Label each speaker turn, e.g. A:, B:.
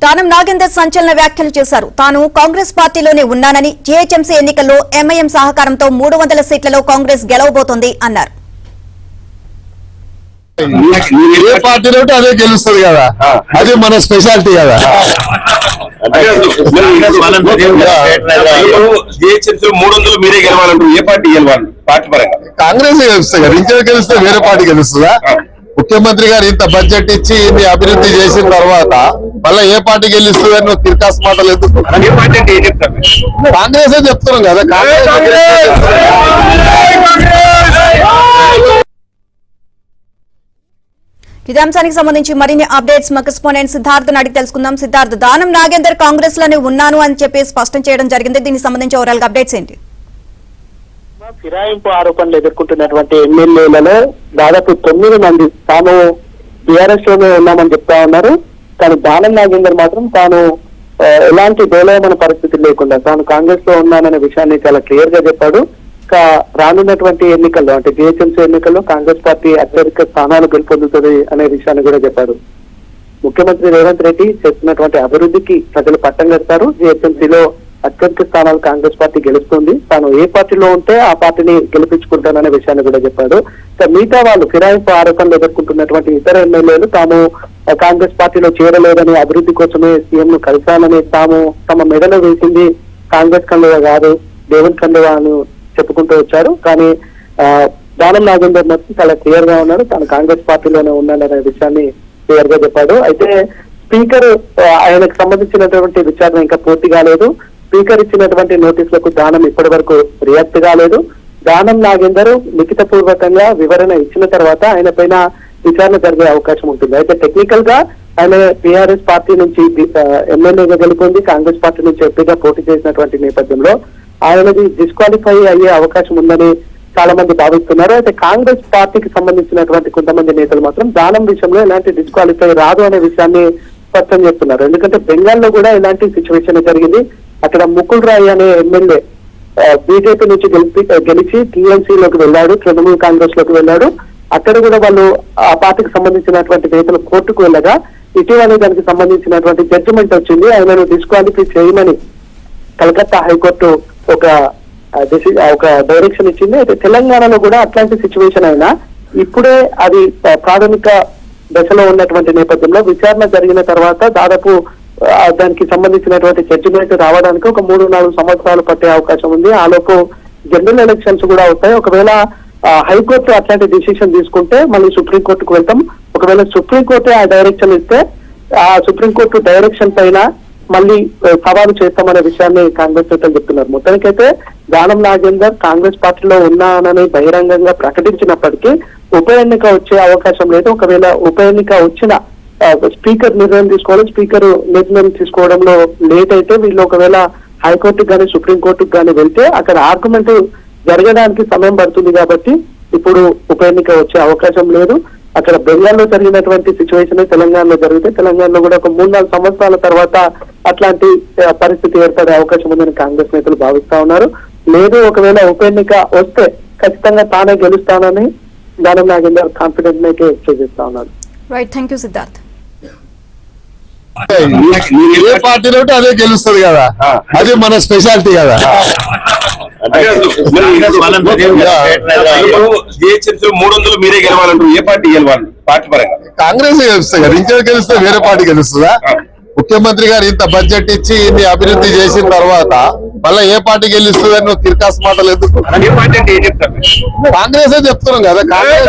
A: దానం నాగేందర్ సంచలన వ్యాఖ్యలు చేశారు. తాను కాంగ్రెస్ పార్టీలోనే ఉన్నానని, జీహెచ్ఎంసీ ఎన్నికల్లో ఎంఐఎం సహకారంతో 300 సీట్లలో కాంగ్రెస్ గెలవబోతోంది అన్నారు.
B: ఏ పార్టీలో అదే గెలుస్తుంది కదా, అది మన స్పెషాలిటీ కదా.
C: మీరే గెలవాలంటారు. ఏ పార్టీ గెలవాలి? పార్టీ పరంగా
B: కాంగ్రెస్ గెలుస్తుంది కదా, ఇంకే గెలిస్తే వేరే పార్టీ గెలుస్తుందా? ముఖ్యమంత్రి గారు ఇంత బడ్జెట్ ఇచ్చి ఇన్ని అభివృద్ధి చేసిన తర్వాత మళ్ళీ ఏ పార్టీ గెలుస్తుంది అని తిరకాస్ మాటలు ఎందుకు? కాంగ్రెస్ చెప్తున్నాం కదా.
A: ఇదే అంశానికి సంబంధించి మరిన్ని అప్డేట్స్ మా కరెస్పాండెంట్ సిద్ధార్థ్ అడిగి తెలుసుకుందాం. సిద్ధార్థ్, దానం నాగేందర్ కాంగ్రెస్ లోనే ఉన్నాను అని చెప్పి స్పష్టం చేయడం జరిగింది. దీనికి సంబంధించి ఓవరాల్ గా అప్డేట్స్ ఏంటి?
D: ఫిరాయింపు ఆరోపణలు ఎదుర్కొంటున్నటువంటి ఎమ్మెల్యేలలో దాదాపు 9 మంది తాను టీఆర్ఎస్ లోనే ఉన్నామని చెప్తా ఉన్నారు. కానీ దానం నాగేందర్ మాత్రం తాను ఎలాంటి దోలయమైన పరిస్థితి లేకుండా తాను కాంగ్రెస్ లో ఉన్నాననే విషయాన్ని చాలా క్లియర్ గా చెప్పాడు. రానున్నటువంటి ఎన్నికల్లో అంటే జీహెచ్ఎంసీ ఎన్నికల్లో కాంగ్రెస్ పార్టీ అత్యధిక స్థానాలు గెలుపొందుతుంది అనే విషయాన్ని కూడా చెప్పాడు. ముఖ్యమంత్రి రేవంత్ రెడ్డి చేస్తున్నటువంటి అభివృద్ధికి ప్రజలు పట్టం కడతారు. జీహెచ్ఎంసీలో అత్యధిక స్థానాలు కాంగ్రెస్ పార్టీ గెలుస్తుంది. తాను ఏ పార్టీలో ఉంటే ఆ పార్టీని గెలిపించుకుంటాననే విషయాన్ని కూడా చెప్పాడు. మిగతా వాళ్ళు ఫిరాయింపు ఆరోపణలు ఎదుర్కొంటున్నటువంటి ఇతర ఎమ్మెల్యేలు తాము కాంగ్రెస్ పార్టీలో చేరలేదని, అభివృద్ధి కోసమే సీఎం ను కలిశానని, తమ మెడలో వేసింది కాంగ్రెస్ కండువా కాదు దేవుని కండువా అని చెప్పుకుంటూ వచ్చారు. కానీ దానం నాగేందర్ మాత్రం చాలా క్లియర్ గా ఉన్నారు. తాను కాంగ్రెస్ పార్టీలోనే ఉన్నాననే విషయాన్ని క్లియర్ గా చెప్పాడు. అయితే స్పీకర్ ఆయనకు సంబంధించినటువంటి విచారణ ఇంకా పూర్తి కాలేదు. స్పీకర్ ఇచ్చినటువంటి నోటీసులకు దానం ఇప్పటి వరకు రియాక్ట్ కాలేదు. దానం నాగేందర్ లిఖిత పూర్వకంగా వివరణ ఇచ్చిన తర్వాత ఆయన పైన విచారణ జరిగే అవకాశం ఉంటుంది. అయితే టెక్నికల్ గా ఆయన టీఆర్ఎస్ పార్టీ నుంచి ఎమ్మెల్యేగా గెలుపొంది కాంగ్రెస్ పార్టీ నుంచి ఎంపీగా పోటీ చేసినటువంటి నేపథ్యంలో ఆయనది డిస్క్వాలిఫై అయ్యే అవకాశం ఉందని చాలా మంది భావిస్తున్నారు. అయితే కాంగ్రెస్ పార్టీకి సంబంధించినటువంటి కొంతమంది నేతలు మాత్రం దానం విషయంలో ఎలాంటి డిస్క్వాలిఫై రాదు అనే విషయాన్ని స్పష్టం చేస్తున్నారు. ఎందుకంటే బెంగాల్లో కూడా ఇలాంటి సిచ్యువేషన్ జరిగింది. అక్కడ ముకుల్ రాయ్ అనే ఎమ్మెల్యే బీజేపీ నుంచి గెలిచి టీఎంసీలోకి వెళ్ళాడు, తృణమూల్ కాంగ్రెస్ లోకి వెళ్ళాడు. అక్కడ కూడా వాళ్ళు ఆ పార్టీకి సంబంధించినటువంటి నేతలు కోర్టుకు వెళ్ళగా ఇటీవల దానికి సంబంధించినటువంటి జడ్జిమెంట్ వచ్చింది. ఆయనను డిస్క్వాలిఫై చేయమని కలకత్తా హైకోర్టు ఒక డైరెక్షన్ ఇచ్చింది. అయితే తెలంగాణలో కూడా అట్లాంటి సిచ్యువేషన్ అయినా ఇప్పుడే అది ప్రాథమిక దశలో ఉన్నటువంటి నేపథ్యంలో విచారణ జరిగిన తర్వాత దాదాపు దానికి సంబంధించినటువంటి జడ్జిమెంట్ రావడానికి ఒక 3-4 సంవత్సరాలు పట్టే అవకాశం ఉంది. ఆలోపు జనరల్ ఎలక్షన్స్ కూడా అవుతాయి. ఒకవేళ హైకోర్టు అట్లాంటి డిసిషన్ తీసుకుంటే మళ్ళీ సుప్రీంకోర్టుకు వెళ్తాం. ఒకవేళ సుప్రీంకోర్టు ఆ డైరెక్షన్ ఇస్తే ఆ సుప్రీంకోర్టు డైరెక్షన్ పైన మళ్ళీ సవాలు చేస్తామనే విషయాన్ని కాంగ్రెస్ నేతలు చెప్తున్నారు. మొత్తానికైతే దానం నాగేందర్ కాంగ్రెస్ పార్టీలో ఉన్నానని బహిరంగంగా ప్రకటించినప్పటికీ ఉప ఎన్నిక వచ్చే అవకాశం లేదు. ఒకవేళ ఉప ఎన్నిక వచ్చిన స్పీకర్ నిర్ణయం తీసుకోవాలి. స్పీకర్ నిర్ణయం తీసుకోవడంలో లేట్ అయితే వీళ్ళు ఒకవేళ హైకోర్టుకు కానీ సుప్రీంకోర్టుకు కానీ వెళ్తే అక్కడ ఆర్గ్యుమెంట్ జరగడానికి సమయం పడుతుంది. కాబట్టి ఇప్పుడు ఉప ఎన్నిక వచ్చే అవకాశం లేదు. అక్కడ బెంగాల్లో జరిగినటువంటి సిచ్యువేషన్ తెలంగాణలో జరిగితే తెలంగాణలో కూడా ఒక 3-4 సంవత్సరాల తర్వాత అట్లాంటి పరిస్థితి ఏర్పడే అవకాశం ఉందని కాంగ్రెస్ నేతలు భావిస్తా ఉన్నారు. లేదు ఒకవేళ ఉప ఎన్నిక వస్తే ఖచ్చితంగా తానే గెలుస్తానని దానం నాగేందర్ కాన్ఫిడెంట్ అయితే చేస్తా ఉన్నారు.
A: Right, thank you Siddharth.
B: ఏ పార్టీలో అదే గెలుస్తుంది కదా, అది మన స్పెషాలిటీ కదా.
C: మీరే గెలవాలంటారు. ఏ పార్టీ గెలవాలి? పార్టీ పరంగా
B: కాంగ్రెస్ గెలుస్తుంది కదా, ఇంకే గెలిస్తే వేరే పార్టీ గెలుస్తుందా? ముఖ్యమంత్రి గారు ఇంత బడ్జెట్ ఇచ్చి ఇన్ని అభివృద్ధి చేసిన తర్వాత మళ్ళీ ఏ పార్టీ గెలుస్తుంది అని తిరకాస్ మాటలు ఎందుకు?
C: ఏ పార్టీ అంటే ఏం చెప్తారు?
B: కాంగ్రెస్ చెప్తున్నాం కదా. కాంగ్రెస్